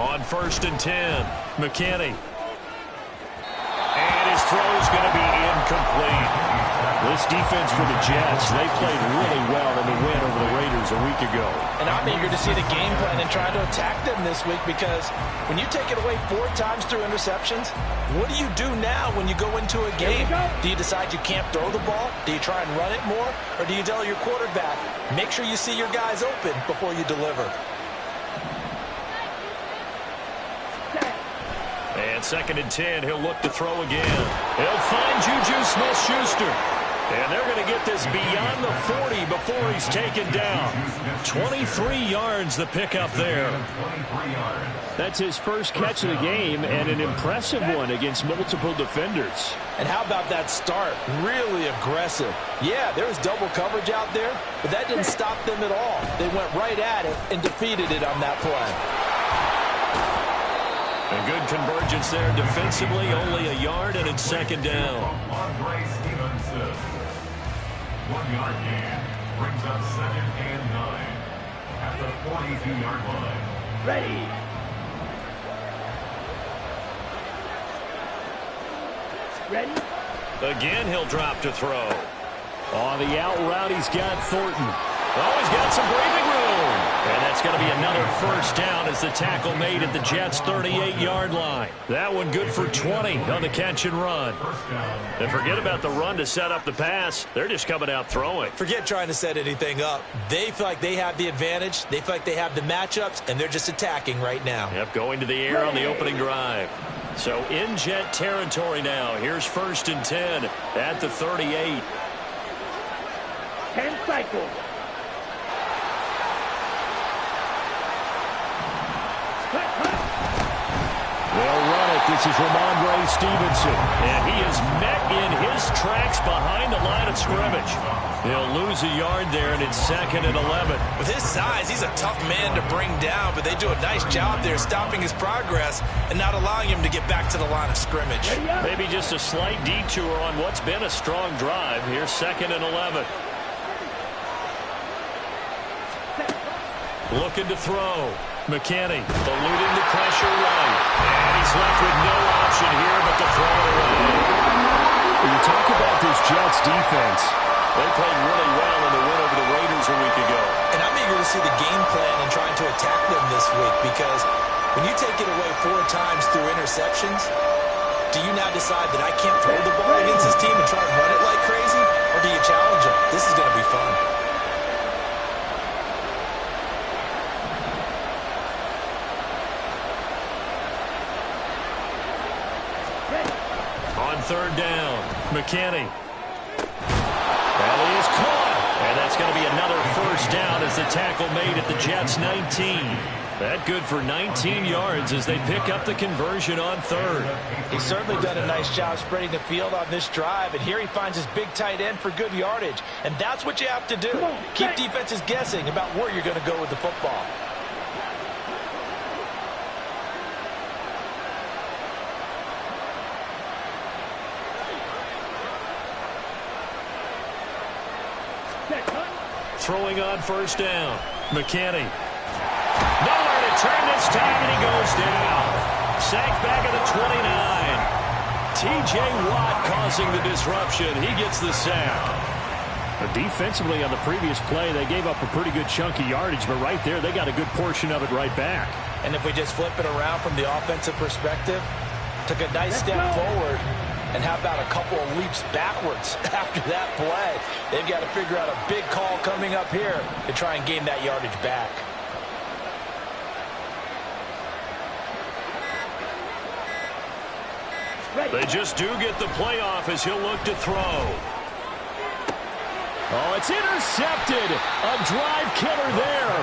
On 1st and 10, McKinney. And his throw is going to be incomplete. This defense for the Jets, they played really well in the win over the Raiders a week ago. And I'm eager to see the game plan and try to attack them this week, because when you take it away 4 times through interceptions, what do you do now when you go into a game? Do you decide you can't throw the ball? Do you try and run it more? Or do you tell your quarterback, make sure you see your guys open before you deliver? And 2nd and 10, he'll look to throw again. He'll find Juju Smith-Schuster. And they're going to get this beyond the 40 before he's taken down. 23 yards the pickup there. That's his first catch of the game, and an impressive one against multiple defenders. And how about that start? Really aggressive. Yeah, there was double coverage out there, but that didn't stop them at all. They went right at it and defeated it on that play. A good convergence there defensively, only a yard, and it's 2nd down. 1-yard gain brings up 2nd and 9 at the 42-yard line. Ready. Ready. Again, he'll drop to throw. On the out route, he's got Thornton. Oh, he's got some breathing room. And that's going to be another 1st down as the tackle made at the Jets' 38-yard line. That one good for 20 on the catch and run. And forget about the run to set up the pass. They're just coming out throwing. Forget trying to set anything up. They feel like they have the advantage. They feel like they have the matchups, and they're just attacking right now. Yep, going to the air on the opening drive. So in Jet territory now. Here's 1st and 10 at the 38. 10 cycles. They'll run it. This is Ramondre Stevenson. And he is met in his tracks behind the line of scrimmage. They'll lose a yard there, and it's 2nd and 11. With his size, he's a tough man to bring down, but they do a nice job there stopping his progress and not allowing him to get back to the line of scrimmage. Maybe just a slight detour on what's been a strong drive. Here's 2nd and 11. Looking to throw. McKinney eluding the pressure right. And he's left with no option here but to throw it away. When you talk about this Jets defense, they played really well in the win over the Raiders a week ago. And I'm eager to see the game plan and trying to attack them this week, because when you take it away 4 times through interceptions, do you now decide that I can't throw the ball against this team and try and run it like crazy? Or do you challenge them? This is going to be fun. On 3rd down, McKinney. Well, he is caught. And that's going to be another 1st down as the tackle made at the Jets' 19. That good for 19 yards as they pick up the conversion on 3rd. He's certainly done a nice job spreading the field on this drive, and here he finds his big tight end for good yardage. And that's what you have to do. Keep defenses guessing about where you're going to go with the football. Throwing on 1st down. McKinney. Nowhere to turn this time, and he goes down. Sacked back at the 29. T.J. Watt causing the disruption. He gets the sack. Defensively on the previous play, they gave up a pretty good chunk of yardage, but right there, they got a good portion of it right back. And if we just flip it around from the offensive perspective, took a nice step forward. And how about a couple of leaps backwards after that play? They've got to figure out a big call coming up here to try and gain that yardage back. They just do get the playoff as he'll look to throw. Oh, it's intercepted. A drive killer there.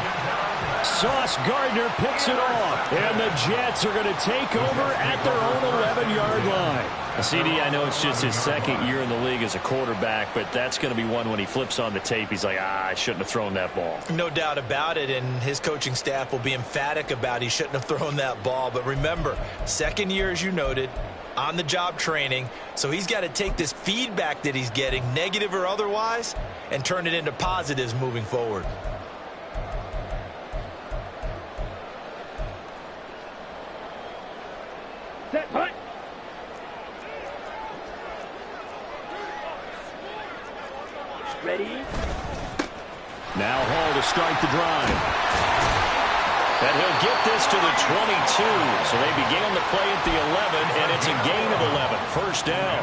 Sauce Gardner picks it off. And the Jets are going to take over at their own 11-yard line. CD, I know it's just his 2nd year in the league as a quarterback, but that's going to be one when he flips on the tape. He's like, I shouldn't have thrown that ball. No doubt about it, and his coaching staff will be emphatic about he shouldn't have thrown that ball. But remember, 2nd year, as you noted, on-the-job training, so he's got to take this feedback that he's getting, negative or otherwise, and turn it into positives moving forward. Set, punt. Ready. Now Hall to start the drive. And he'll get this to the 22. So they began the play at the 11, and it's a gain of 11. First down.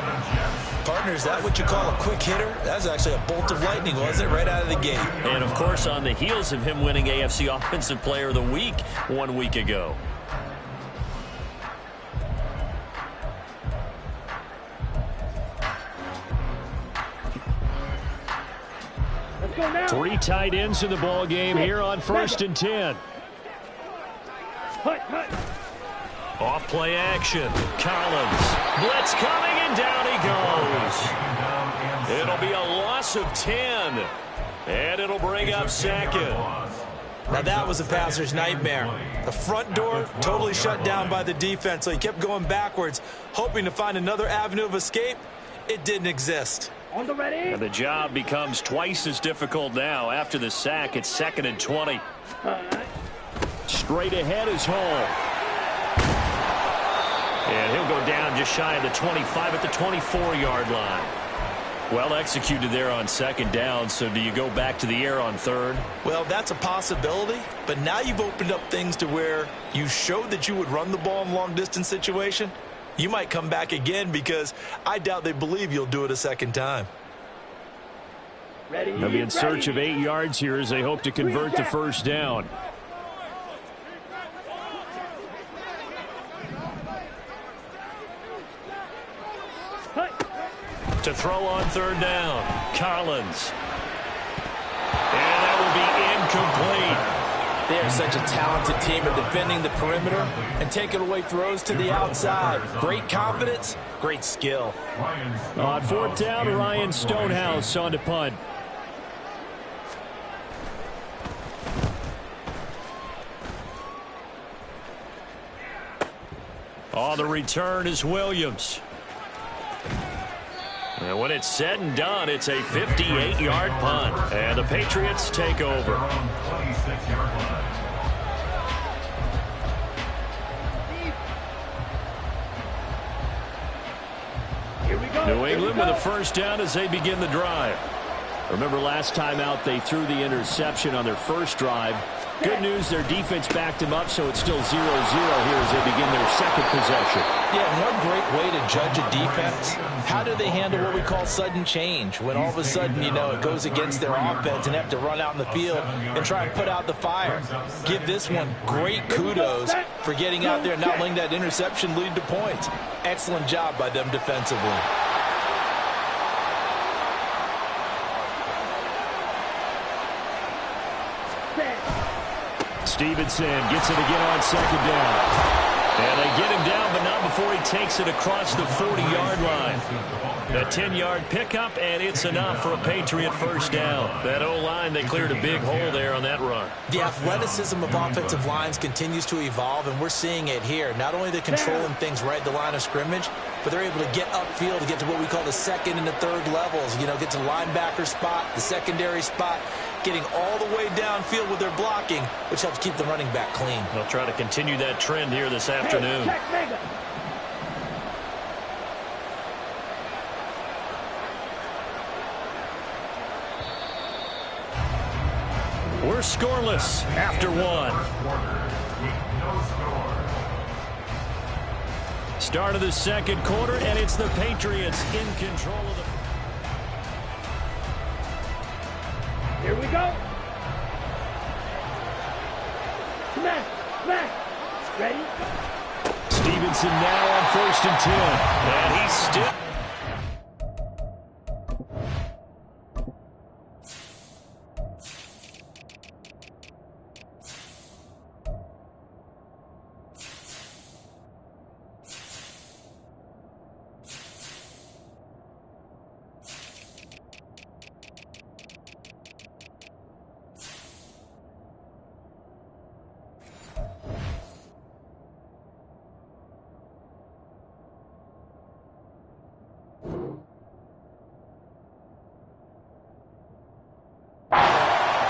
Partner, is that what you call a quick hitter? That's actually a bolt of lightning, wasn't it? Right out of the gate. And, of course, on the heels of him winning AFC Offensive Player of the Week 1 week ago. Let's go now. 3 tight ends in the ball game here on 1st and 10. Punt, punt. Off play action. Collins. Blitz coming, and down he goes. It'll be a loss of 10. And it'll bring up second. Now that was a passer's nightmare. The front door totally shut down by the defense, so he kept going backwards, hoping to find another avenue of escape. It didn't exist. On the ready. And the job becomes twice as difficult now. After the sack, it's 2nd and 20. Straight ahead is Hall. And he'll go down just shy of the 25 at the 24-yard line. Well executed there on 2nd down, so do you go back to the air on 3rd? Well, that's a possibility, but now you've opened up things to where you showed that you would run the ball in a long-distance situation. You might come back again because I doubt they believe you'll do it a second time. Ready. They'll be in search of 8 yards here as they hope to convert the first down. To throw on 3rd down, Collins. And that will be incomplete. They are such a talented team at defending the perimeter and taking away throws to the outside. Great confidence, great skill. On 4th down, Ryan Stonehouse on to punt. On the return is Williams. And when it's said and done, it's a 58-yard punt. And the Patriots take over. Here we go. New England with a first down as they begin the drive. Remember last time out they threw the interception on their first drive. Good news, their defense backed them up, so it's still 0-0 here as they begin their second possession. Yeah, one great way to judge a defense, how do they handle what we call sudden change? When all of a sudden, you know, it goes against their offense and have to run out in the field and try and put out the fire. Give this one great kudos for getting out there and not letting that interception lead to points. Excellent job by them defensively. Stevenson gets it again on 2nd down. And they get him down, but not before he takes it across the 40-yard line. A 10-yard pickup, and it's enough for a Patriot first down. That O-line, they cleared a big hole there on that run. The athleticism of offensive lines continues to evolve, and we're seeing it here. Not only are they controlling things right at the line of scrimmage, but they're able to get upfield to get to what we call the 2nd and the 3rd levels. You know, get to the linebacker spot, the secondary spot, getting all the way downfield with their blocking, which helps keep the running back clean. They'll try to continue that trend here this afternoon. We're scoreless after 1. Start of the 2nd quarter, and it's the Patriots in control of the... Here we go. Smash, smash. Ready? Stevenson now on 1st and 10. And he's still...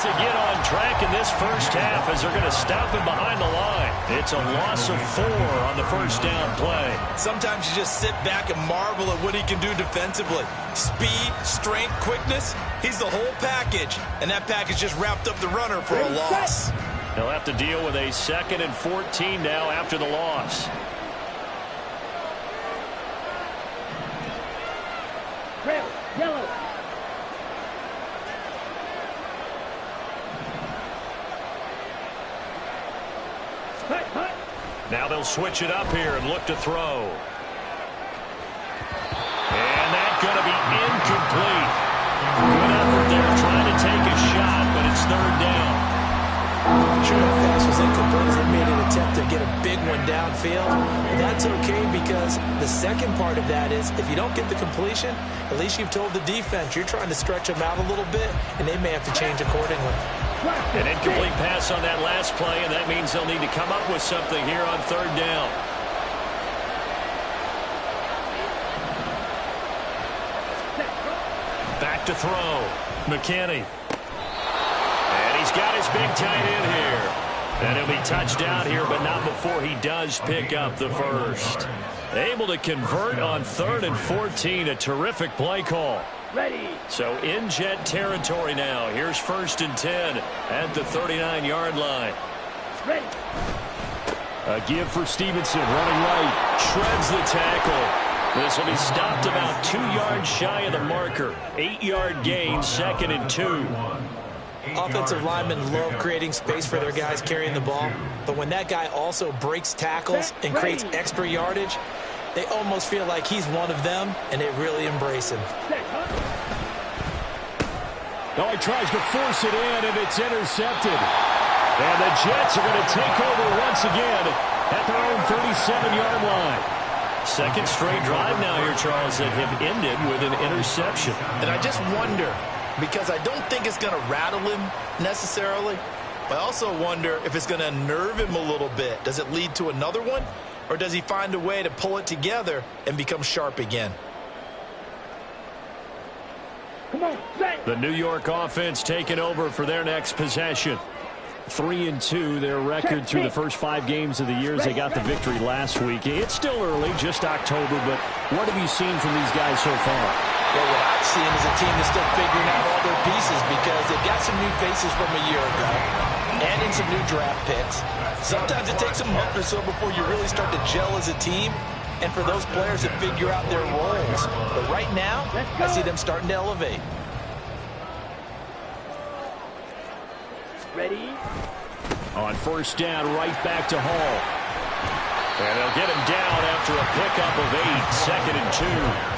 to get on track in this first half as they're going to stop him behind the line. It's a loss of 4 on the first down play. Sometimes you just sit back and marvel at what he can do defensively. Speed, strength, quickness, he's the whole package. And that package just wrapped up the runner for a loss. They'll have to deal with a 2nd and 14 now after the loss. Trail, yellow. Hut, hut. Now they'll switch it up here and look to throw. And that's going to be incomplete. Good effort there trying to take a shot, but it's 3rd down. Sure, that pass was incomplete. They made an attempt to get a big one downfield. And that's okay because the second part of that is if you don't get the completion, at least you've told the defense you're trying to stretch them out a little bit, and they may have to change accordingly. An incomplete pass on that last play, and that means they'll need to come up with something here on 3rd down. Back to throw. McKinney. And he's got his big tight end here. And he'll be touched down here, but not before he does pick up the first. Able to convert on 3rd and 14. A terrific play call. Ready. So in Jet territory now. Here's 1st and 10 at the 39-yard line. Ready. A give for Stevenson, running right. Shreds the tackle. This will be stopped about 2 yards shy of the marker. 8-yard gain, 2nd and 2. Offensive linemen love creating space for their guys carrying the ball, but when that guy also breaks tackles and creates extra yardage, they almost feel like he's one of them, and they really embrace him. Oh, he tries to force it in, and it's intercepted. And the Jets are going to take over once again at their own 37-yard line. 2nd straight drive now here, Charles, that have ended with an interception. And I just wonder, because I don't think it's going to rattle him necessarily, but I also wonder if it's going to unnerve him a little bit. Does it lead to another one, or does he find a way to pull it together and become sharp again? Come on, set. The New York offense taking over for their next possession. 3-2, their record through the first 5 games of the year as they got the victory last week. It's still early, just October, but what have you seen from these guys so far? Well, what I've seen is a team that's still figuring out all their pieces because they've got some new faces from a year ago and in some new draft picks. Sometimes it takes a month or so before you really start to gel as a team and for those players to figure out their roles. But right now, I see them starting to elevate. Ready. On 1st down, right back to Hall. And they'll get him down after a pickup of 8, 2nd and 2.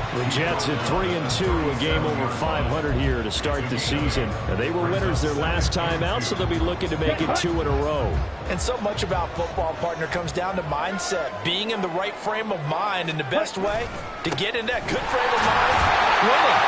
The Jets at 3-2, a game over 500 here to start the season. They were winners their last time out, so they'll be looking to make it 2 in a row. And so much about football, partner, comes down to mindset. Being in the right frame of mind, and the best way to get in that good frame of mind, winning.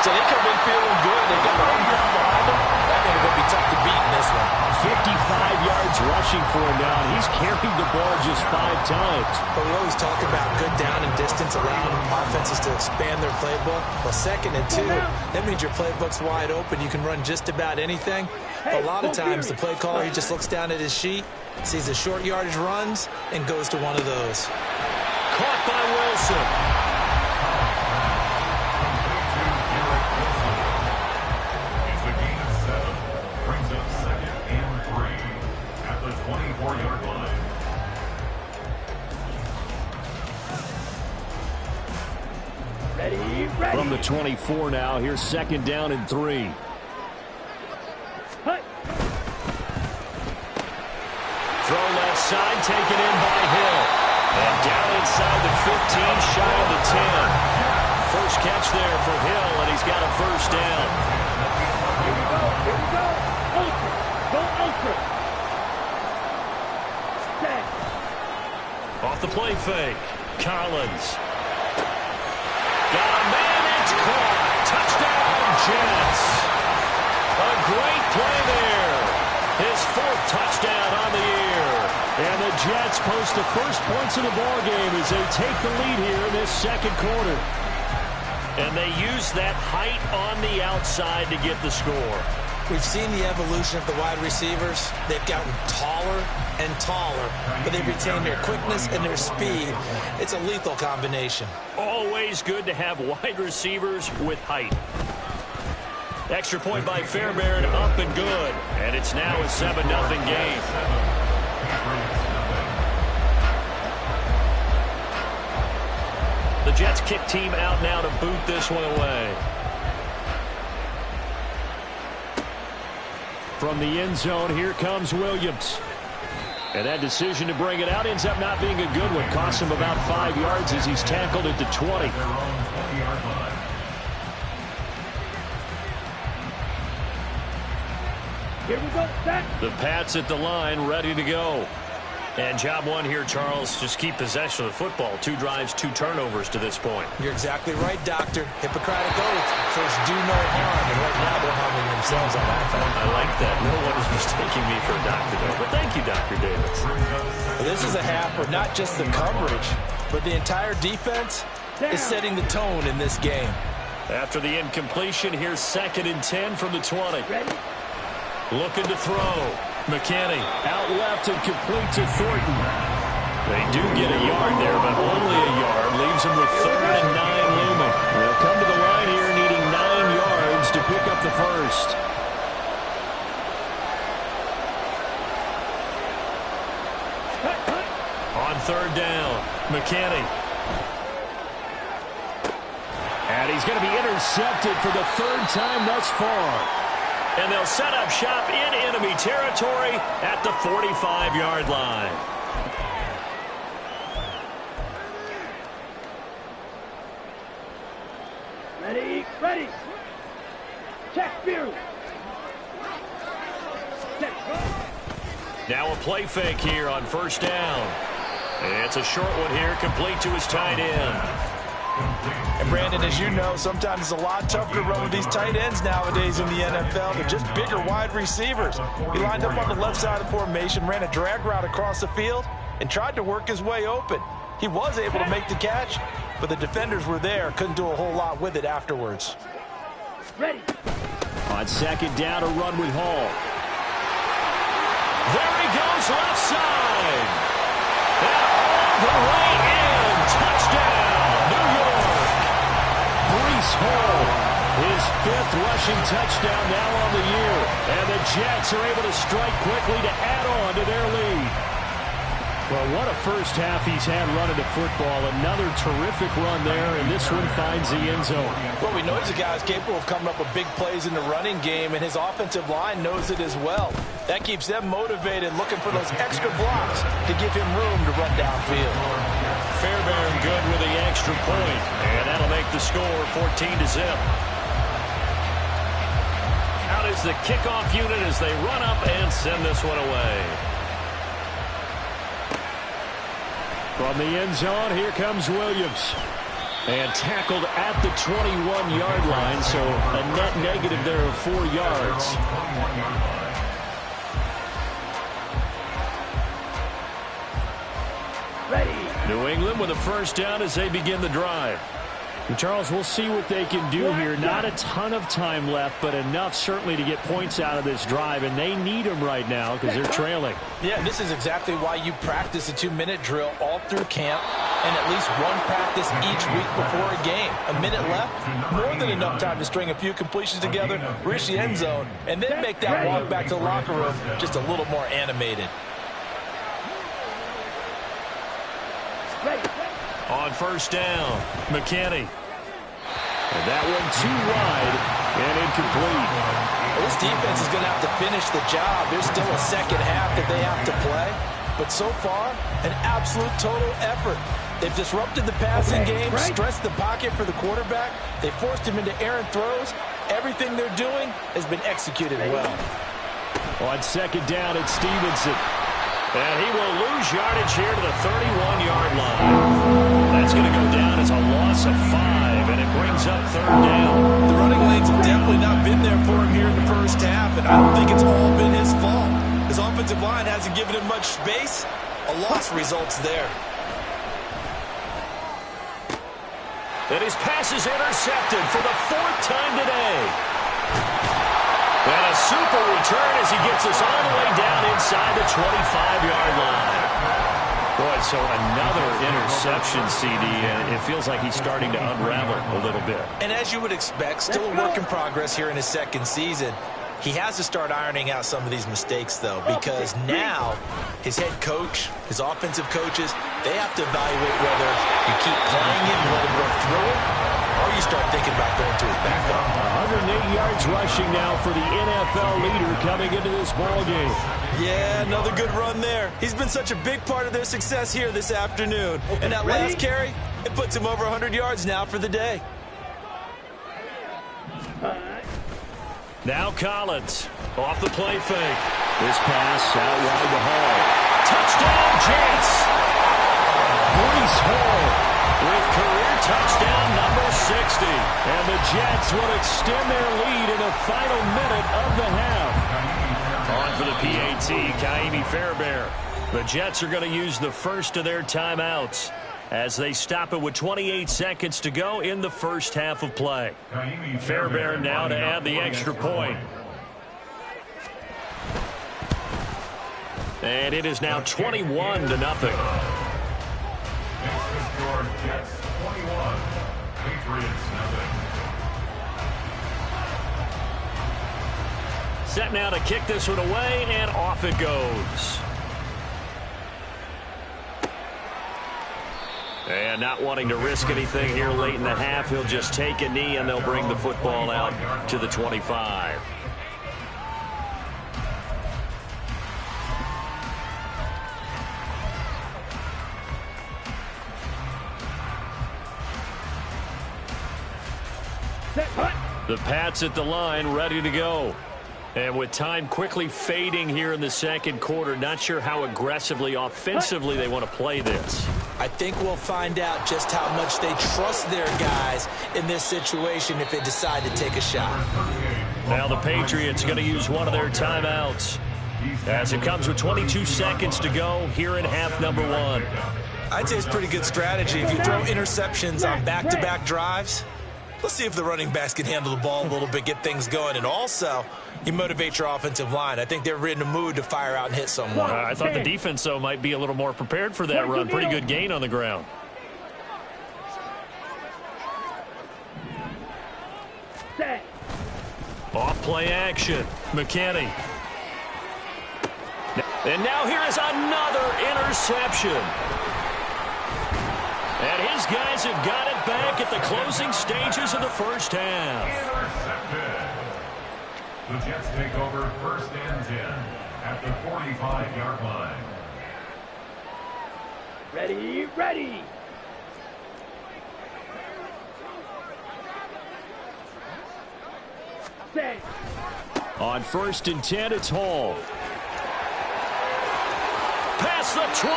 So they come in feeling good. They got the home crowd behind them. That ain't going to be tough to beat in this one. 55 yards rushing for him now. He's carried the ball just 5 times. But we always talk about good down and distance, allowing offenses to expand their playbook. Well, 2nd and 2, that means your playbook's wide open. You can run just about anything. But a lot of times, the play caller, he just looks down at his sheet, sees the short yardage runs, and goes to one of those. Caught by Wilson. From the 24 now, here's 2nd down and 3. Hut. Throw left side, taken in by Hill. And down inside the 15, shy of the 10. First catch there for Hill, and he's got a 1st down. Here we go. Here we go. Ultra. Go ultra. Set. Off the play fake. Collins. Got a man, it's caught. Touchdown, Jets. A great play there. His 4th touchdown on the year. And the Jets post the first points of the ballgame as they take the lead here in this 2nd quarter. And they use that height on the outside to get the score. We've seen the evolution of the wide receivers. They've gotten taller and taller, but they've retained their quickness and their speed. It's a lethal combination. Always good to have wide receivers with height. Extra point by Fairbairn, up and good. And it's now a 7-0 game. The Jets kick team out now to boot this one away. From the end zone, here comes Williams. And that decision to bring it out ends up not being a good one. Costs him about 5 yards as he's tackled at the 20. Here we go, set. The Pats at the line, ready to go. And job one here, Charles, just keep possession of the football. 2 drives, 2 turnovers to this point. You're exactly right, Doctor. Hippocratic oath. First, do no harm. And right now, they're harming themselves on that front. I like that. No one is mistaking me for a doctor, though. But thank you, Dr. Davis. Well, this is a half where not just the coverage, but the entire defense is setting the tone in this game. After the incompletion, here's 2nd and 10 from the 20. Ready? Looking to throw. McKinney Out left and complete to Thornton. They do get a yard there, but only a yard. Leaves them with 3rd and 9 looming. They'll come to the line here needing 9 yards to pick up the first. On 3rd down, McKinney. And he's going to be intercepted for the 3rd time thus far. And they'll set up shop in enemy territory at the 45-yard line. Ready, ready. Check, view. Set, go. Now a play fake here on 1st down. It's a short one here, complete to his tight end. And Brandon, as you know, sometimes it's a lot tougher to run with these tight ends nowadays in the NFL. They're just bigger wide receivers. He lined up on the left side of the formation, ran a drag route across the field, and tried to work his way open. He was able to make the catch, but the defenders were there, couldn't do a whole lot with it afterwards. Ready. On 2nd down, a run with Hall. There he goes, left side. And all the way in. Touchdown, New York. Breece Hall, his 5th rushing touchdown now on the year. And the Jets are able to strike quickly to add on to their lead. Well, what a first half he's had running the football. Another terrific run there, and this one finds the end zone. Well, we know he's a guy who's capable of coming up with big plays in the running game, and his offensive line knows it as well. That keeps them motivated, looking for those extra blocks to give him room to run downfield. Fairbairn good with the extra point, and that'll make the score 14-0. Out is the kickoff unit as they run up and send this one away. From the end zone, here comes Williams. And tackled at the 21-yard line, so a net negative there of 4 yards. Ready. New England with a 1st down as they begin the drive. And Charles, we'll see what they can do here. Not a ton of time left, but enough certainly to get points out of this drive, and they need them right now because they're trailing. Yeah, this is exactly why you practice a 2-minute drill all through camp and at least one practice each week before a game. A minute left, more than enough time to string a few completions together, reach the end zone, and then make that walk back to the locker room just a little more animated. Ready. On 1st down, McKinney. And that one too wide and incomplete. Well, this defense is going to have to finish the job. There's still a 2nd half that they have to play. But so far, an absolute total effort. They've disrupted the passing game, stressed the pocket for the quarterback. They forced him into errant throws. Everything they're doing has been executed well. On 2nd down, it's Stevenson. And he will lose yardage here to the 31-yard line. That's going to go down as a loss of 5, and it brings up 3rd down. The running lanes have definitely not been there for him here in the first half, and I don't think it's all been his fault. His offensive line hasn't given him much space. A loss results there. And his pass is intercepted for the 4th time today. And a super return as he gets us all the way down inside the 25-yard line. Boy, so another interception, CD, and it feels like he's starting to unravel a little bit. And as you would expect, still a work in progress here in his second season. He has to start ironing out some of these mistakes, though, because now his head coach, his offensive coaches, they have to evaluate whether you keep playing it and let him work through it, or you start thinking about going to his backup. 108 yards rushing now for the NFL leader coming into this ballgame. Yeah, another good run there. He's been such a big part of their success here this afternoon. And that last carry, it puts him over 100 yards now for the day. Now Collins off the play fake. This pass out wide to Hall. Touchdown, Jets. Breece Hall with career touchdown number 60. And the Jets will extend their lead in the final minute of the half. On for the PAT, Kaimi Fairbairn. The Jets are going to use the first of their timeouts as they stop it with 28 seconds to go in the first half of play. Fairbairn now to add the extra point. And it is now 21-0. Jets 21, Patriots 7. Set now to kick this one away, and off it goes. And not wanting to risk anything here late in the half, he'll just take a knee, and they'll bring the football out to the 25. The Pats at the line, ready to go. And with time quickly fading here in the second quarter, not sure how aggressively, offensively they want to play this. I think we'll find out just how much they trust their guys in this situation if they decide to take a shot. Now the Patriots going to use one of their timeouts as it comes with 22 seconds to go here in half number one. I'd say it's pretty good strategy. If you throw interceptions on back-to-back drives, let's see if the running backs can handle the ball a little bit, get things going, and also you motivate your offensive line. I think they're in the mood to fire out and hit someone. I thought the defense, though, might be a little more prepared for that run. Pretty good gain on the ground. Off play action. McKinney. And now here is another interception. And his guys have got it back at the closing stages of the first half. Intercepted. The Jets take over first and 10 at the 45-yard line. Ready, ready. Set. On first and 10, it's Hall. Past the 20.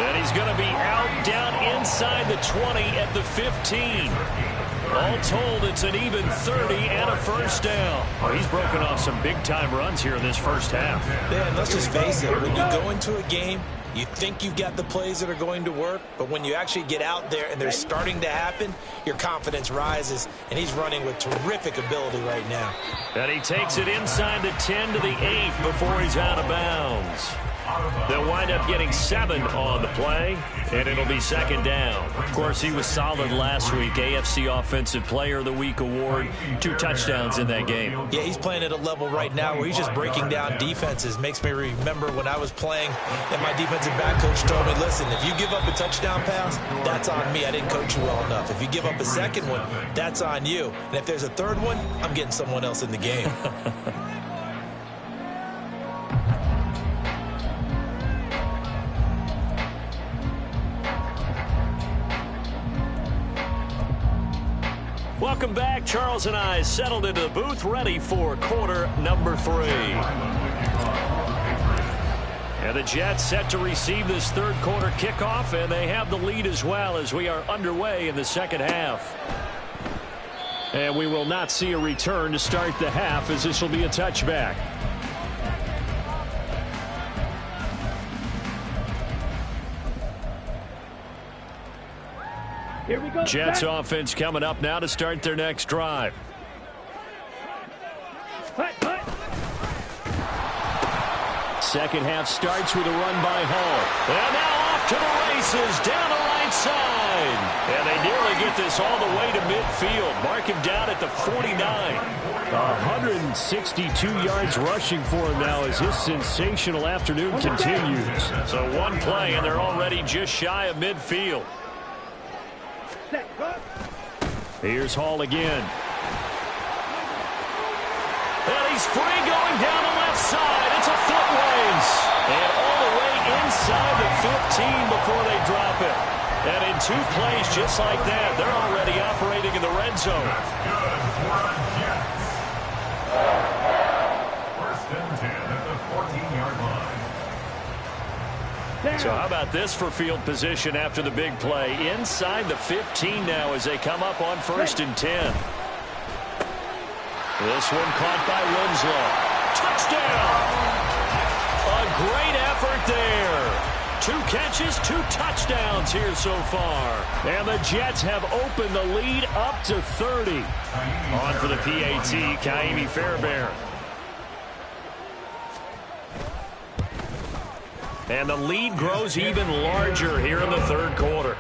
And he's going to be out down inside the 20 at the 15. All told, it's an even 30 and a first down. Oh, he's broken off some big-time runs here in this first half. Man, let's just face it. When you go into a game, you think you've got the plays that are going to work, but when you actually get out there and they're starting to happen, your confidence rises, and he's running with terrific ability right now. And he takes it inside the 10 to the 8 before he's out of bounds. They'll wind up getting 7 on the play, and it'll be second down. Of course, he was solid last week. AFC Offensive Player of the Week award, 2 touchdowns in that game. Yeah, he's playing at a level right now where he's just breaking down defenses. Makes me remember when I was playing, and my defensive back coach told me, listen, if you give up a touchdown pass, that's on me. I didn't coach you well enough. If you give up a second one, that's on you. And if there's a third one, I'm getting someone else in the game. Welcome back. Charles and I settled into the booth, ready for quarter number 3. And the Jets set to receive this third quarter kickoff, and they have the lead as well as we are underway in the second half. And we will not see a return to start the half, as this will be a touchback. Here we go. Jets offense coming up now to start their next drive. Hut, hut. Second half starts with a run by Hall. And now off to the races down the right side. And they nearly get this all the way to midfield. Mark him down at the 49. 162 yards rushing for him now as his sensational afternoon continues. So one play, and they're already just shy of midfield. Here's Hall again. And he's free going down the left side. It's a foot race. And all the way inside the 15 before they drop it. And in 2 plays just like that, they're already operating in the red zone. That's good for the Jets. First and 10 at the 14-yard line. So how about this for field position after the big play? Inside the 15 now as they come up on first and 10. This one caught by Winslow. Touchdown! A great effort there. 2 catches, 2 touchdowns here so far. And the Jets have opened the lead up to 30. On for the PAT, Kaimi Fairbairn. And the lead grows even larger here in the third quarter.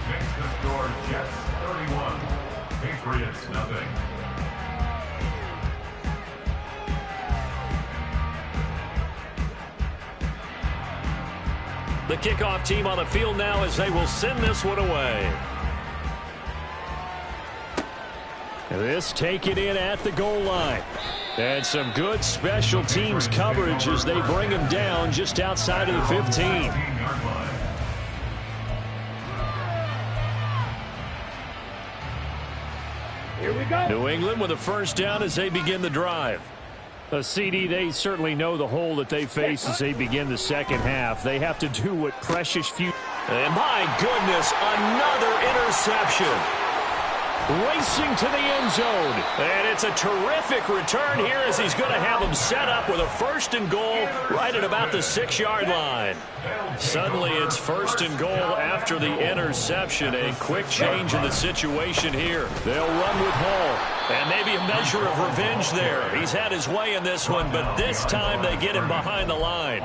Makes the score Jets 31, Patriots nothing. The kickoff team on the field now as they will send this one away. This taken in at the goal line. And some good special teams coverage as they bring him down just outside of the 15. Here we go. New England with a first down as they begin the drive. A CD, they certainly know the hole that they face as they begin the second half. They have to do what precious few. And my goodness, another interception. Racing to the end zone. And it's a terrific return here as he's going to have them set up with a first and goal right at about the 6-yard line. Suddenly it's first and goal after the interception. A quick change in the situation here. They'll run with Hall. And maybe a measure of revenge there. He's had his way in this one, but this time they get him behind the line.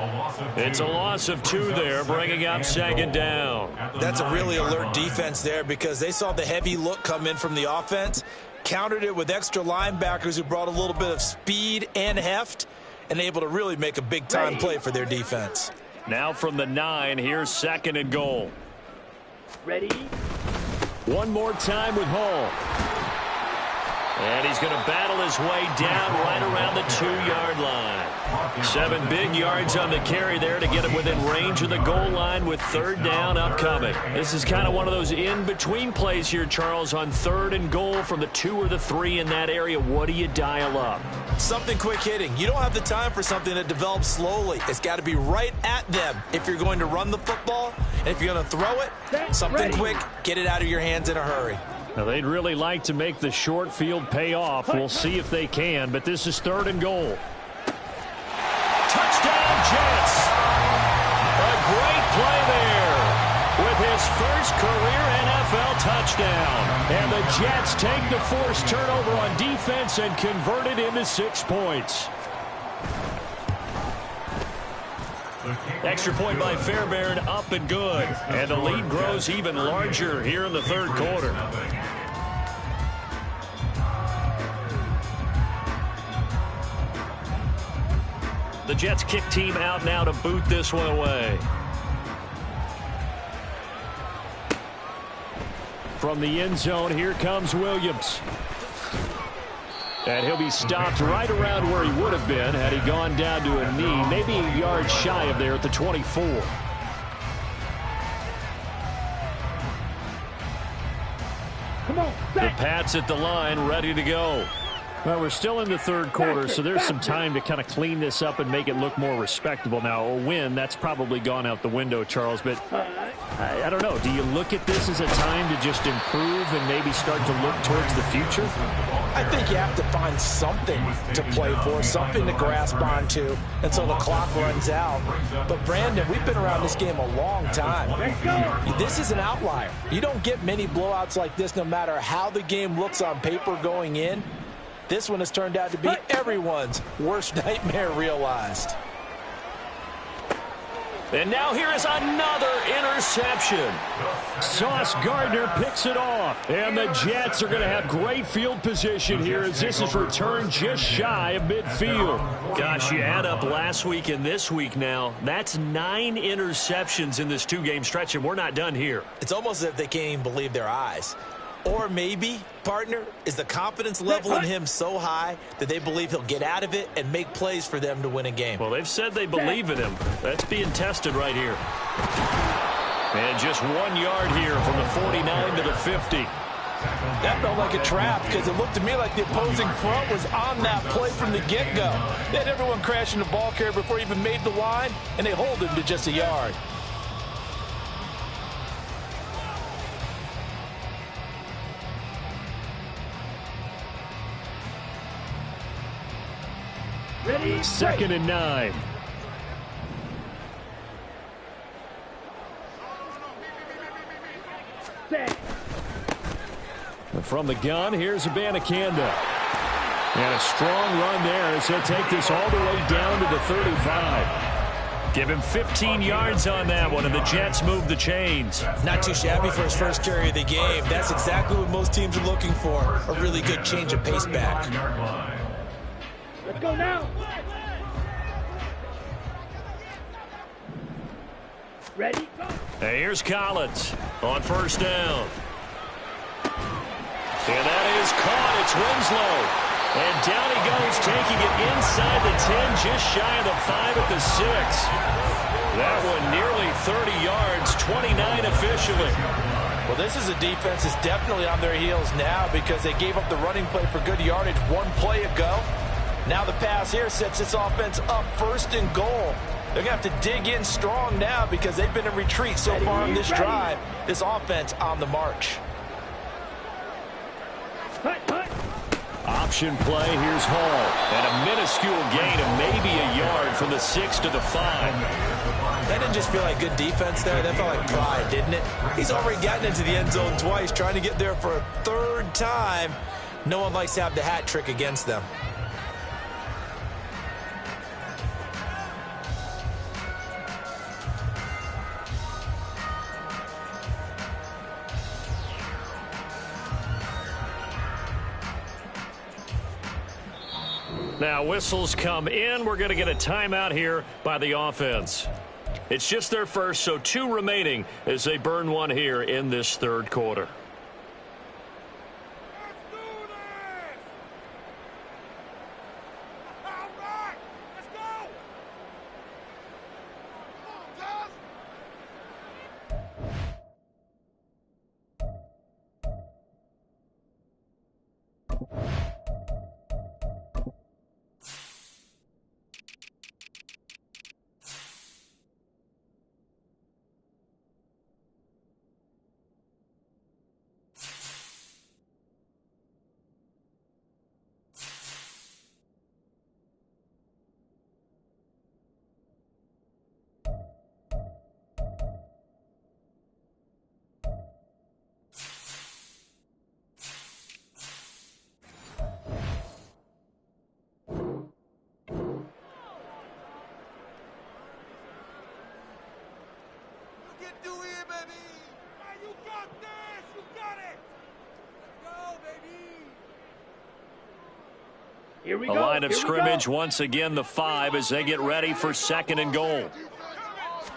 It's a loss of 2 there, bringing up second down. That's a really alert defense there because they saw the heavy look come in from the offense, countered it with extra linebackers who brought a little bit of speed and heft, and able to really make a big-time play for their defense. Now from the 9, here's second and goal. Ready? One more time with Hall. And he's going to battle his way down right around the 2-yard line. 7 big yards on the carry there to get him within range of the goal line with third down upcoming. This is kind of one of those in-between plays here, Charles, on third and goal from the 2 or the 3 in that area. What do you dial up? Something quick hitting. You don't have the time for something that develops slowly. It's got to be right at them if you're going to run the football. And if you're going to throw it, something quick, get it out of your hands in a hurry. Now, they'd really like to make the short field pay off. We'll see if they can, but this is third and goal. Touchdown, Jets! A great play there with his first career NFL touchdown. And the Jets take the forced turnover on defense and convert it into 6 points. Extra point by Fairbairn, up and good. And the lead grows even larger here in the third quarter. The Jets kick team out now to boot this one away. From the end zone, here comes Williams. And he'll be stopped right around where he would have been had he gone down to a knee, maybe a yard shy of there at the 24. Come on, The Pats at the line, ready to go. Well, we're still in the third quarter, so there's some time to kind of clean this up and make it look more respectable. Now, a win, that's probably gone out the window, Charles, but I don't know. Do you look at this as a time to just improve and maybe start to look towards the future? I think you have to find something to play for, something to grasp onto until the clock runs out. But, Brandon, we've been around this game a long time. This is an outlier. You don't get many blowouts like this no matter how the game looks on paper going in. This one has turned out to be everyone's worst nightmare realized. And now here is another interception. Sauce Gardner picks it off. And the Jets are going to have great field position here as this is returned just shy of midfield. Gosh, you add up last week and this week now. That's 9 interceptions in this 2-game stretch, and we're not done here. It's almost as if they can't even believe their eyes. Or maybe, partner, is the confidence level in him so high that they believe he'll get out of it and make plays for them to win a game. Well, they've said they believe in him. That's being tested right here. And just 1 yard here from the 49 to the 50. That felt like a trap because it looked to me like the opposing front was on that play from the get-go. They had everyone crashing the ball carrier before he even made the line, and they hold him to just a yard. Ready? 2nd and 9. Set. From the gun, here's Abanikanda. And a strong run there as he'll take this all the way down to the 35. Give him 15 yards on that one, and the Jets move the chains. Not too shabby for his first carry of the game. That's exactly what most teams are looking for, a really good change of pace back. Let's go now. Ready? Go. And here's Collins on 1st down. And that is caught. It's Winslow. And down he goes, taking it inside the 10, just shy of the 5 at the 6. That one nearly 30 yards, 29 officially. Well, this is a defense that's definitely on their heels now because they gave up the running play for good yardage 1 play ago. Now the pass here sets this offense up 1st and goal. They're going to have to dig in strong now because they've been in retreat so far in this drive. This offense on the march. Option play, here's Hall. And a minuscule gain of maybe a yard from the 6 to the 5. That didn't just feel like good defense there. That felt like pride, didn't it? He's already gotten into the end zone twice, trying to get there for a 3rd time. No one likes to have the hat trick against them. Now whistles come in. We're going to get a timeout here by the offense. It's just their first, so 2 remaining as they burn one here in this 3rd quarter. Here we A go. line of Here we scrimmage go. once again, the 5 as they get ready for 2nd and goal.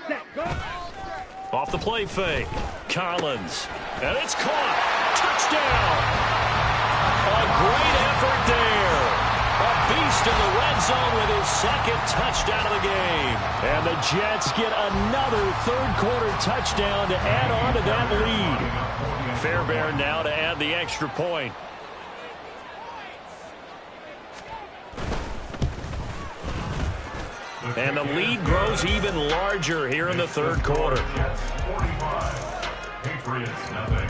Set. Go. Off the play fake. Collins. And it's caught. Touchdown. A great effort there. A beast in the red zone with his 2nd touchdown of the game. And the Jets get another 3rd quarter touchdown to add on to that lead. Fairbairn now to add the extra point. And the lead grows even larger here in the 3rd quarter. Jets 45, Patriots nothing.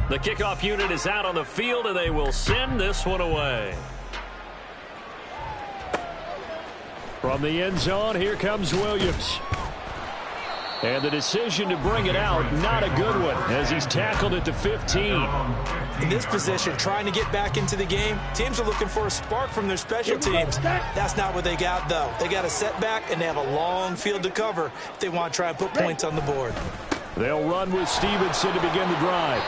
The kickoff unit is out on the field, and they will send this one away. From the end zone, here comes Williams. And the decision to bring it out, not a good one, as he's tackled at the 15. In this position, trying to get back into the game, teams are looking for a spark from their special teams. That's not what they got, though. They got a setback, and they have a long field to cover if they want to try and put points on the board. They'll run with Stevenson to begin the drive.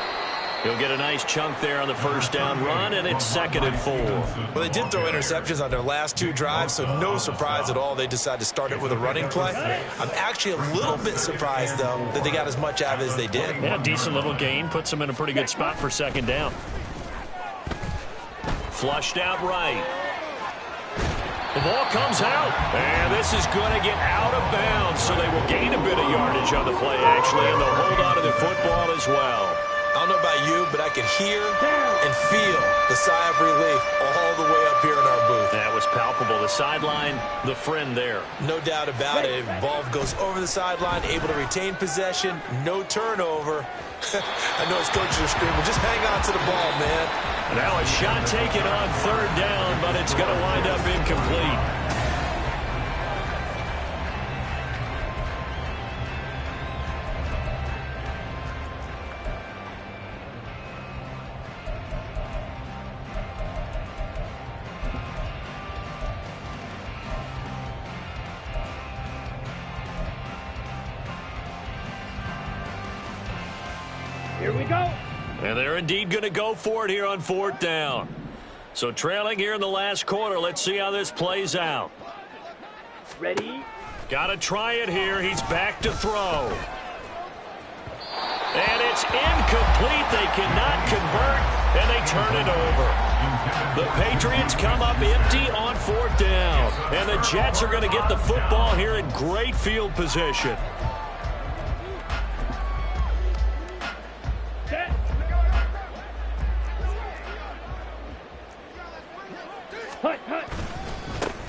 He'll get a nice chunk there on the first down run, and it's 2nd and 4. Well, they did throw interceptions on their last 2 drives, so no surprise at all they decided to start it with a running play. I'm actually a little bit surprised, though, that they got as much out of it as they did. Yeah, decent little gain. Puts them in a pretty good spot for 2nd down. Flushed out right. The ball comes out, and this is going to get out of bounds, so they will gain a bit of yardage on the play, actually, and they'll hold on to the football as well. I don't know about you, but I could hear and feel the sigh of relief all the way up here in our booth. That was palpable. The sideline, the friend there. No doubt about it. Ball goes over the sideline, able to retain possession, no turnover. I know his coaches are screaming, just hang on to the ball, man. Now a shot taken on 3rd down, but it's going to wind up incomplete. Here we go. And they're indeed going to go for it here on 4th down. So trailing here in the last quarter. Let's see how this plays out. Ready? Got to try it here. He's back to throw. And it's incomplete. They cannot convert, and they turn it over. The Patriots come up empty on 4th down. And the Jets are going to get the football here in great field position.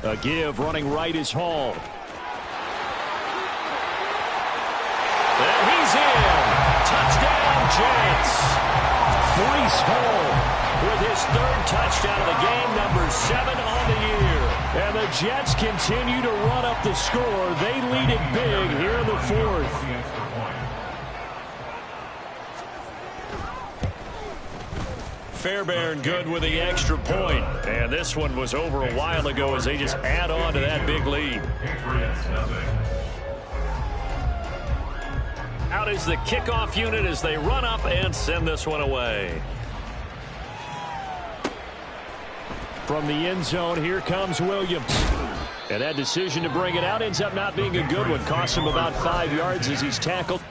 A give running right is Hall. And he's in. Touchdown, Jets. Bryce Hall With his 3rd touchdown of the game, number 7 on the year. And the Jets continue to run up the score. They lead it big here in the 4th. Fairbairn good with the extra point. And this one was over a while ago as they just add on to that big lead. Out is the kickoff unit as they run up and send this one away. From the end zone, here comes Williams. And that decision to bring it out ends up not being a good one. Costs him about 5 yards as he's tackled.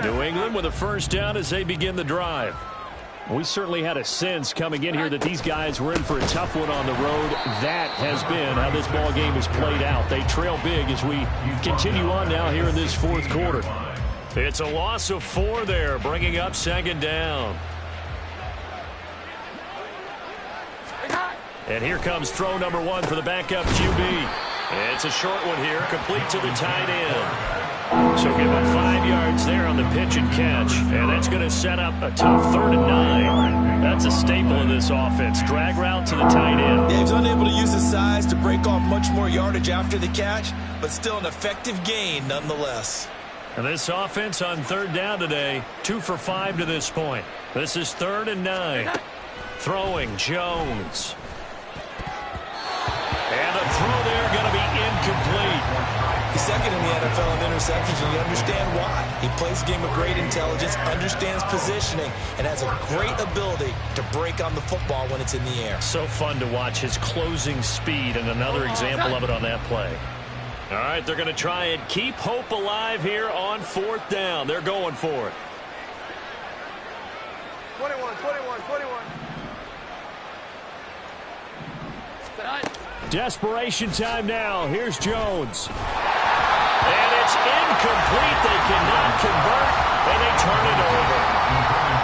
New England with a first down as they begin the drive. We certainly had a sense coming in here that these guys were in for a tough one on the road. That has been how this ball game has played out. They trail big as we continue on now here in this 4th quarter. It's a loss of 4 there, bringing up 2nd down. And here comes throw number 1 for the backup QB. It's a short one here, complete to the tight end. So give up 5 yards there on the pitch and catch. And that's going to set up a tough 3rd and 9. That's a staple of this offense. Drag route to the tight end. Yeah, he's unable to use his size to break off much more yardage after the catch, but still an effective gain nonetheless. And this offense on 3rd down today, 2 for 5 to this point. This is 3rd and 9. Throwing Jones. And a throw there going to be incomplete. He's 2nd in the NFL in interceptions, and you understand why. He plays a game of great intelligence, understands positioning, and has a great ability to break on the football when it's in the air. So fun to watch his closing speed, and another example of it on that play. All right, they're going to try and keep hope alive here on 4th down. They're going for it. 21. Desperation time now. Here's Jones. And it's incomplete. They cannot convert, and they turn it over.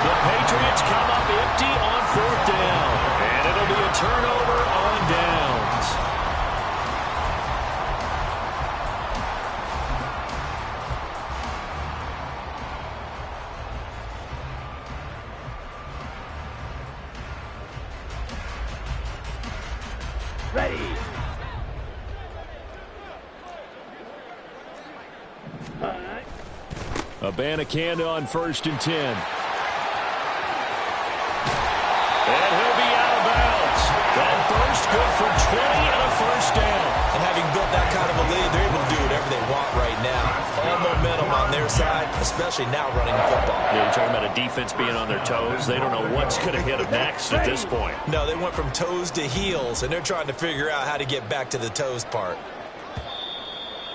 The Patriots come up empty on 4th down, and it'll be a turnover on downs. Ready. Abanikanda on 1st and 10. And he'll be out of bounds. That burst good for 20 and a 1st down. And having built that kind of a lead, they're able to do whatever they want right now. All momentum on their side, especially now running the football. Yeah, you're talking about a defense being on their toes. They don't know what's going to hit them next at this point. No, they went from toes to heels, and they're trying to figure out how to get back to the toes part.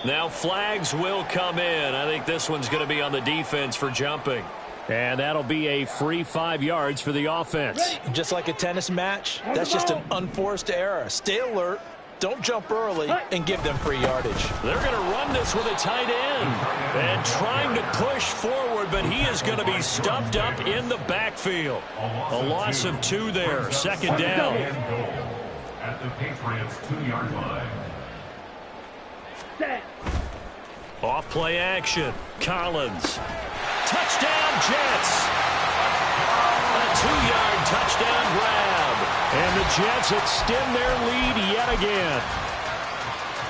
Now flags will come in. I think this one's going to be on the defense for jumping. And that'll be a free 5 yards for the offense. Just like a tennis match, that's just an unforced error. Stay alert, don't jump early, and give them free yardage. They're going to run this with a tight end. And trying to push forward, but he is going to be stuffed up in the backfield. A loss of 2 there. 2nd down. At the Patriots' 2-yard line. Off play action. Collins. Touchdown, Jets. A 2-yard touchdown grab. And the Jets extend their lead yet again.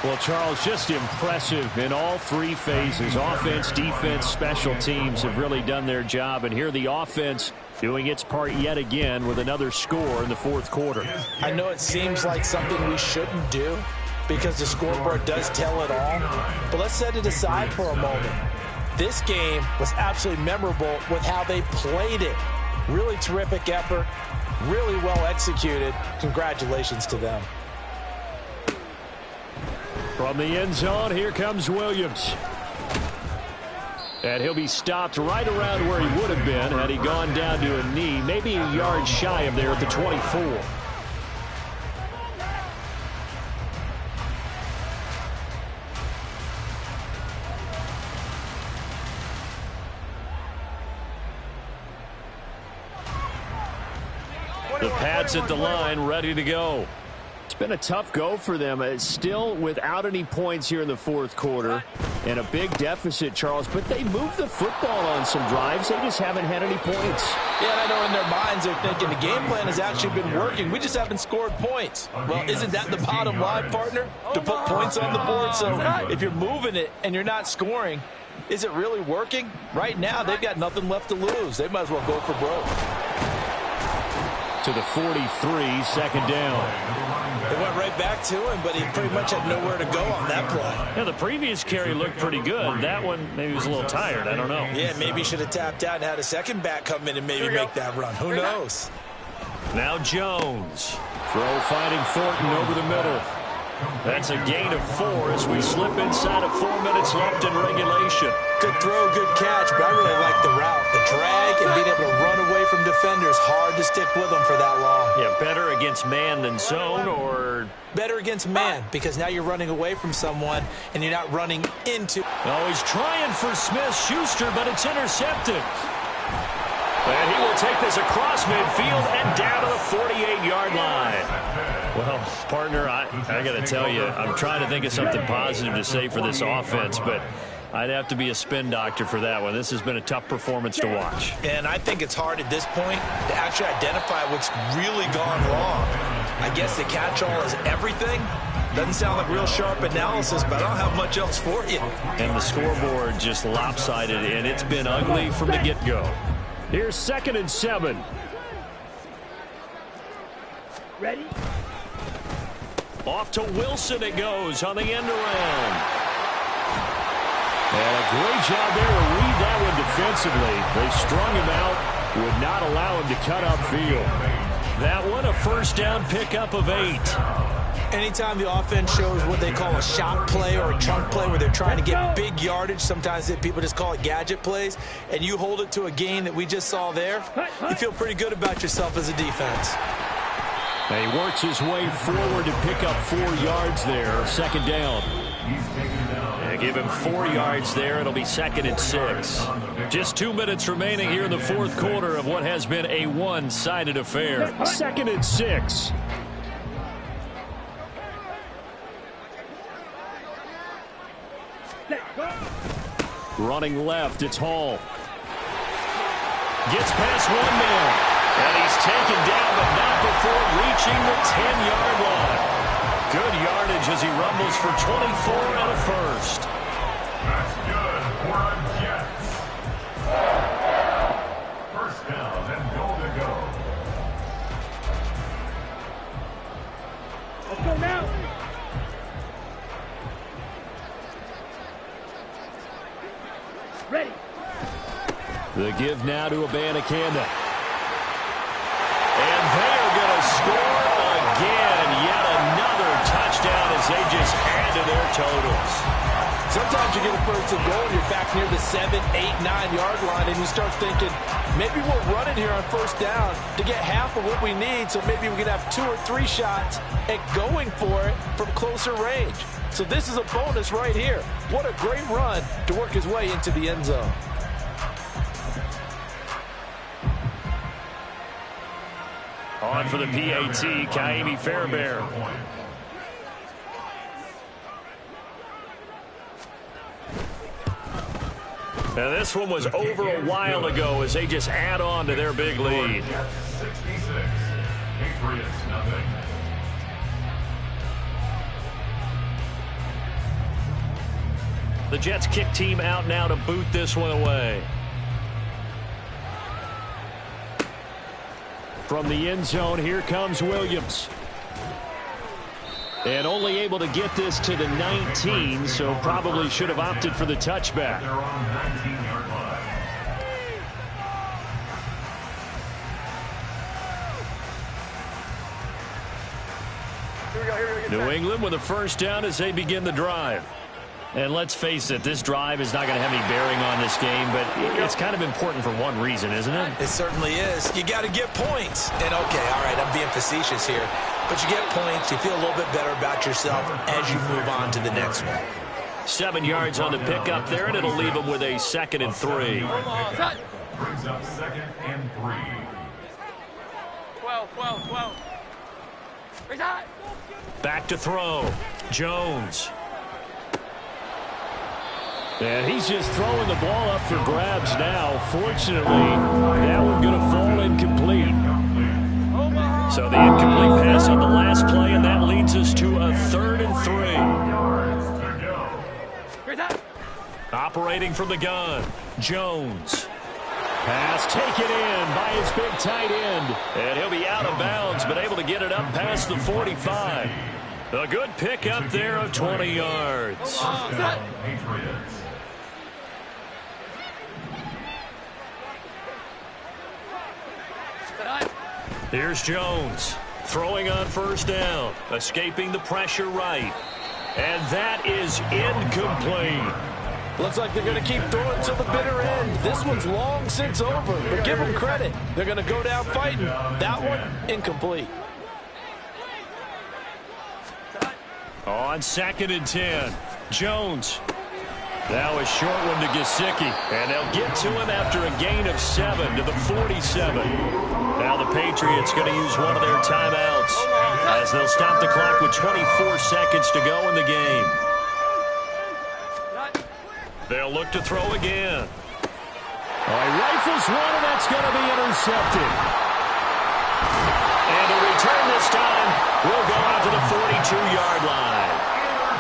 Well, Charles, just impressive in all 3 phases. Offense, defense, special teams have really done their job. And here the offense doing its part yet again with another score in the 4th quarter. I know it seems like something we shouldn't do, because the scoreboard does tell it all. But let's set it aside for a moment. This game was absolutely memorable with how they played it. Really terrific effort, really well executed. Congratulations to them. From the end zone, here comes Williams. And he'll be stopped right around where he would have been had he gone down to a knee, maybe a yard shy of there at the 24. The Pats at the line, ready to go. It's been a tough go for them. It's still without any points here in the 4th quarter. And a big deficit, Charles. But they moved the football on some drives. They just haven't had any points. Yeah, and I know in their minds they're thinking the game plan has actually been working. We just haven't scored points. Well, isn't that the bottom line, partner? To put points on the board. So if you're moving it and you're not scoring, is it really working? Right now, they've got nothing left to lose. They might as well go for broke. To the 43, 2nd down. They went right back to him, but he pretty much had nowhere to go on that play. Yeah, the previous carry looked pretty good. That one, maybe he was a little tired. I don't know. Yeah, maybe he should have tapped out and had a second back come in and maybe make that run. Who knows? Now Jones. Throw finding Thornton over the middle. That's a gain of 4 as we slip inside of 4 minutes left in regulation. Good throw, good catch, but I really like the route. The drag and being able to run away from defenders. Hard to stick with them for that long. Yeah, better against man than zone, or... Better against man, because now you're running away from someone and you're not running into... Oh, he's trying for Smith-Schuster, but it's intercepted. And he will take this across midfield and down to the 48-yard line. Well, partner, I got to tell you, I'm trying to think of something positive to say for this offense, but I'd have to be a spin doctor for that one. This has been a tough performance to watch. And I think it's hard at this point to actually identify what's really gone wrong. I guess the catch-all is everything. Doesn't sound like real sharp analysis, but I don't have much else for you. And the scoreboard just lopsided, and it's been ugly from the get-go. Here's 2nd and 7. Ready? Off to Wilson it goes on the end around. And a great job there to read that one defensively. They strung him out, would not allow him to cut upfield. That one a 1st down pickup of 8. Anytime the offense shows what they call a shot play or a chunk play where they're trying to get big yardage, sometimes people just call it gadget plays, and you hold it to a gain that we just saw there, you feel pretty good about yourself as a defense. He works his way forward to pick up 4 yards there. Second down. Give him 4 yards there. It'll be 2nd and 6. Just 2 minutes remaining here in the fourth quarter of what has been a one-sided affair. 2nd and 6. Running left, it's Hall. Gets past 1 man. And he's taken down, but not before reaching the 10-yard line. Good yardage as he rumbles for 24 and a first. That's good for the Jets. First down and goal to go. Let's go now. Ready. The give now to Abanikanda. And they are going to score again. Yet another touchdown as they just add to their totals. Sometimes you get a first and goal and you're back near the 7, 8, 9-yard line and you start thinking, maybe we're running here on first down to get half of what we need, so maybe we can have 2 or 3 shots at going for it from closer range. So this is a bonus right here. What a great run to work his way into the end zone. On for the PAT, Kaimi Fairbairn. Now this one was over a while ago as they just add on to their big lead. 66. Patriots nothing. The Jets kick team out now to boot this one away. From the end zone, here comes Williams. And only able to get this to the 19, so probably should have opted for the touchback. They're on 19-yard line. New England with a first down as they begin the drive. And let's face it, this drive is not going to have any bearing on this game, but it's kind of important for one reason, isn't it? It certainly is. You got to get points. And okay, all right, I'm being facetious here. But you get points, you feel a little bit better about yourself as you move on to the next one. 7 yards on the pickup there, and it'll leave them with a 2nd and 3. Brings up 2nd and 3. 12. Back to throw. Jones. And he's just throwing the ball up for grabs now. Fortunately, that one going to fall incomplete. So the incomplete pass on the last play, and that leads us to a 3rd and 3. Operating from the gun, Jones. Pass taken in by his big tight end. And he'll be out of bounds, but able to get it up past the 45. A good pickup there of 20 yards. Patriots. Here's Jones, throwing on first down, escaping the pressure right. And that is incomplete. Looks like they're going to keep throwing till the bitter end. This one's long since over, but give them credit. They're going to go down fighting. That one, incomplete. On 2nd and 10, Jones. Now a short one to Gesicki, and they'll get to him after a gain of 7 to the 47. Now the Patriots going to use one of their timeouts as they'll stop the clock with 24 seconds to go in the game. They'll look to throw again. He rifles one, and that's going to be intercepted. And the return this time will go out to the 42-yard line.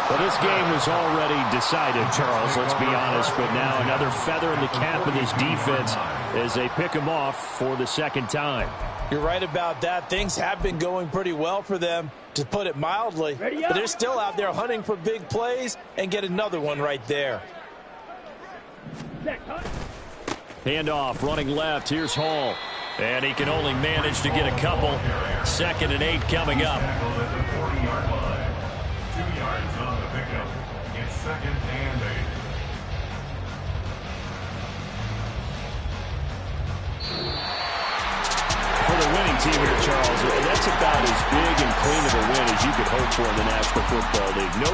Well, this game was already decided, Charles, let's be honest, but now another feather in the cap of this defense as they pick him off for the 2nd time. You're right about that. Things have been going pretty well for them, to put it mildly, but they're still out there hunting for big plays and get another one right there. Handoff, running left, here's Hall. And he can only manage to get a couple. 2nd and 8 coming up. 40-yard line. 2 yards on the pickup. It's 2nd and 8. For the win winning team here, Charles. That's about as big and clean of a win as you could hope for in the National Football League. No